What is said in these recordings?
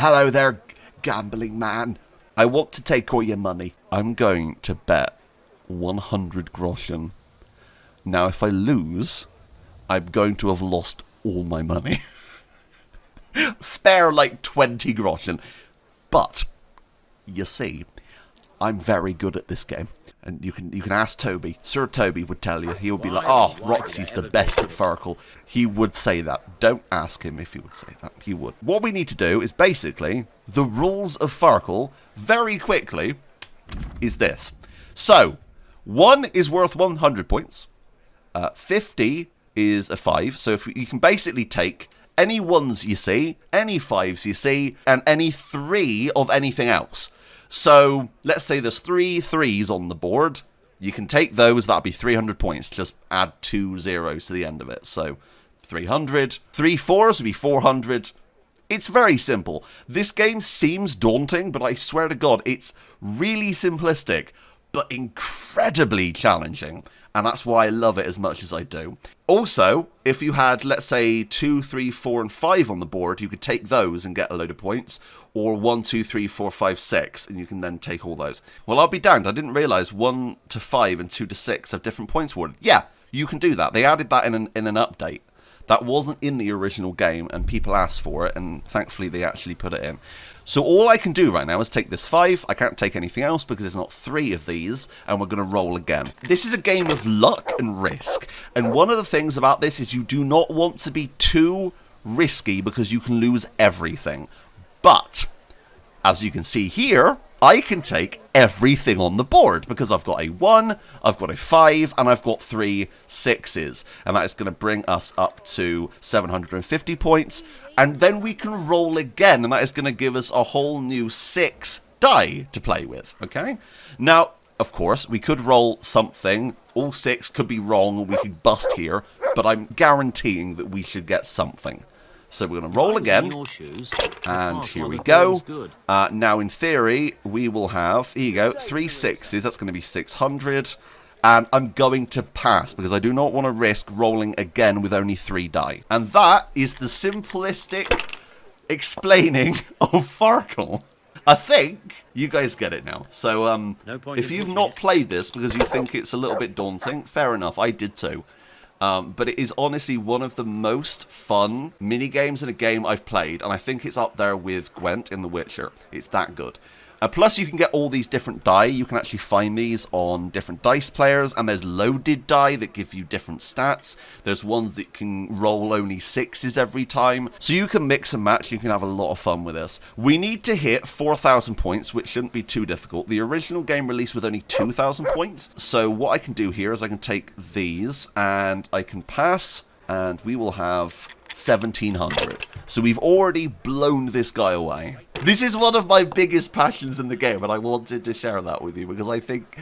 Hello there, gambling man. I want to take all your money. I'm going to bet 100 groschen. Now, if I lose, I'm going to have lost all my money. Spare like 20 groschen. But, you see, I'm very good at this game. And you can ask Toby. Sir Toby would tell you. He would be like, oh, Roxy's the best at Farkle. He would say that. Don't ask him if he would say that. He would. What we need to do is basically, the rules of Farkle, very quickly, is this. So, 1 is worth 100 points. 50 is a 5. So if you can basically take any 1s you see, any 5s you see, and any 3 of anything else. So, let's say there's 3 3s on the board. You can take those, that'll be 300 points. Just add 2 zeros to the end of it. So, 300. 3 4s would be 400. It's very simple. This game seems daunting, but I swear to God, it's really simplistic, but incredibly challenging. And that's why I love it as much as I do. Also, if you had, let's say, 2, 3, 4, and 5 on the board, you could take those and get a load of points. Or 1, 2, 3, 4, 5, 6, and you can then take all those. Well, I'll be damned, I didn't realise 1 to 5 and 2 to 6 have different points awarded. Yeah, you can do that. They added that in an update. That wasn't in the original game, and people asked for it, and thankfully they actually put it in. So all I can do right now is take this 5. I can't take anything else because there's not 3 of these, and we're going to roll again. This is a game of luck and risk, and one of the things about this is you do not want to be too risky because you can lose everything. But, as you can see here, I can take everything on the board because I've got a 1, I've got a 5, and I've got 3 6s. And that is going to bring us up to 750 points. And then we can roll again, and that is going to give us a whole new 6 die to play with, okay? Now, of course, we could roll something. All 6 could be wrong, we could bust here, but I'm guaranteeing that we should get something. So we're going to roll again, and here we go. Now, in theory, we will have, here you go, 3 6s, that's going to be 600. And I'm going to pass, because I do not want to risk rolling again with only 3 die. And that is the simplistic explaining of Farkle. I think you guys get it now. So, if you've not played this because you think it's a little bit daunting, fair enough, I did too. But it is honestly one of the most fun mini-games in a game I've played, and I think it's up there with Gwent in The Witcher. It's that good. Plus, you can get all these different die. You can actually find these on different dice players, and there's loaded die that give you different stats. There's ones that can roll only 6s every time. So you can mix and match. You can have a lot of fun with this. We need to hit 4,000 points, which shouldn't be too difficult. The original game released with only 2,000 points. So what I can do here is I can take these, and I can pass, and we will have 1,700. So we've already blown this guy away. This is one of my biggest passions in the game, and I wanted to share that with you because I think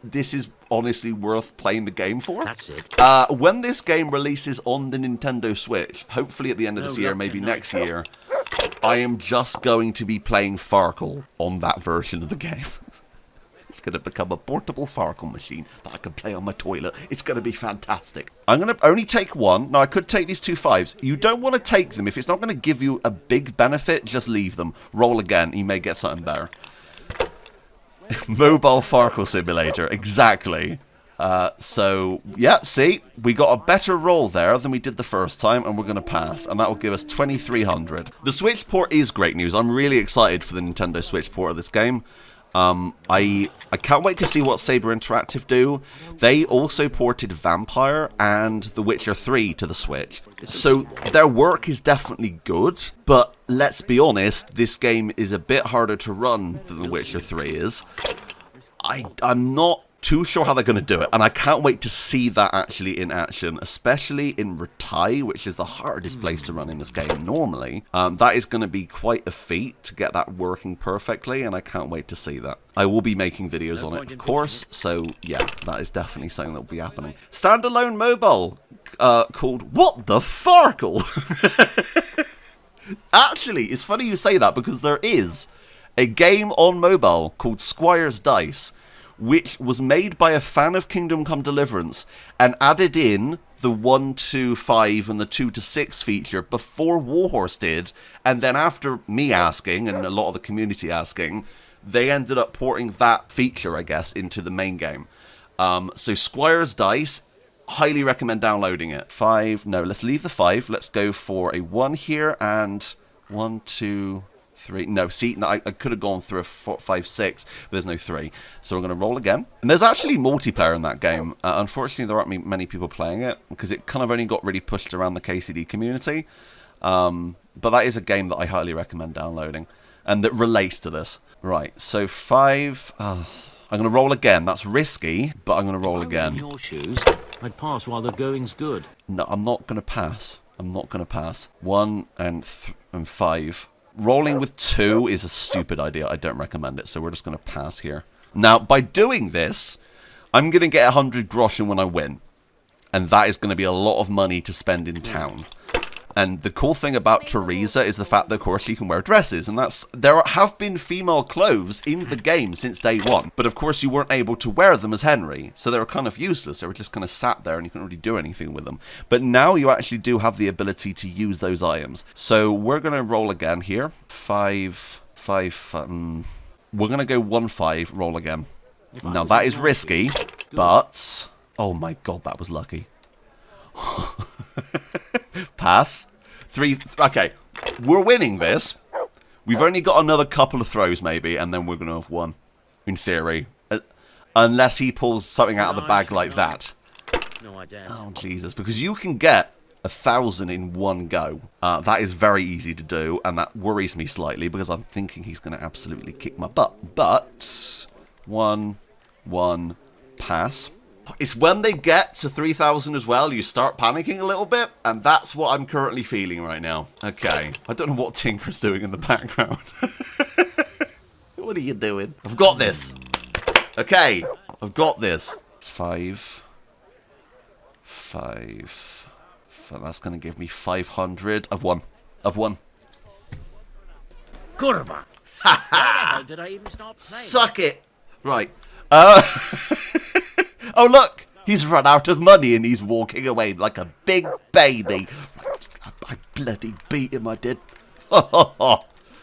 this is honestly worth playing the game for. That's it. When this game releases on the Nintendo Switch, hopefully at the end of this year, maybe next year, I am just going to be playing Farkle on that version of the game. It's going to become a portable Farkle machine that I can play on my toilet. It's going to be fantastic. I'm going to only take 1. Now, I could take these 2 5s. You don't want to take them. If it's not going to give you a big benefit, just leave them. Roll again. You may get something better. Mobile Farkle Simulator. Exactly. So, yeah, see? We got a better roll there than we did the first time, and we're going to pass. And that will give us 2,300. The Switch port is great news. I'm really excited for the Nintendo Switch port of this game. I can't wait to see what Saber Interactive do. They also ported Vampire and The Witcher 3 to the Switch. So their work is definitely good, but let's be honest, this game is a bit harder to run than The Witcher 3 is. I'm not too sure how they're going to do it, and I can't wait to see that actually in action, especially in Retai, which is the hardest place to run in this game normally. That is going to be quite a feat to get that working perfectly, and I can't wait to see that. I will be making videos on it, of course, so yeah, that is definitely something that will be happening. Standalone mobile called What the Farkle? Actually, it's funny you say that because there is a game on mobile called Squire's Dice, which was made by a fan of Kingdom Come Deliverance and added in the 1 to 5 and the 2 to 6 feature before Warhorse did, and then after me asking and a lot of the community asking, they ended up porting that feature, I guess, into the main game. So Squire's Dice, highly recommend downloading it. 5, no, let's leave the 5. Let's go for a 1 here and 1, 2, 3. No, see, no, I could have gone through a 4, 5, 6, but there's no 3. So we're going to roll again. And there's actually multiplayer in that game. Unfortunately, there aren't many people playing it because it kind of only got really pushed around the KCD community. But that is a game that I highly recommend downloading and that relates to this. Right, so 5. I'm going to roll again. That's risky, but I'm going to roll again. In your shoes, I'd pass while the going's good. No, I'm not going to pass. I'm not going to pass. 1 and 5. Rolling with 2 is a stupid idea. I don't recommend it, so we're just going to pass here. Now, by doing this, I'm going to get 100 groschen when I win. And that is going to be a lot of money to spend in town. And the cool thing about Teresa is the fact that, of course, she can wear dresses. And there have been female clothes in the game since day 1. But, of course, you weren't able to wear them as Henry. So they were kind of useless. They were just kind of sat there and you couldn't really do anything with them. But now you actually do have the ability to use those items. So we're going to roll again here. 5, 5, we're going to go 1, 5, roll again. Now, that is risky, but... Oh, my God, that was lucky. Pass. 3. Okay, we're winning this. We've only got another couple of throws, maybe, and then we're going to have won. In theory. Unless he pulls something out of the bag like that. Oh, Jesus. Because you can get 1,000 in one go. That is very easy to do, and that worries me slightly, because I'm thinking he's going to absolutely kick my butt. But... 1, 1, pass. It's when they get to 3,000 as well, you start panicking a little bit, and that's what I'm currently feeling right now. Okay, I don't know what Tinker's doing in the background. What are you doing? I've got this. Okay, I've got this. 5. 5. That's going to give me 500. I've won. I've won. Kurva! How did I even start playing? Suck it! Right. Oh, look! He's run out of money and he's walking away like a big baby. I bloody beat him, I did.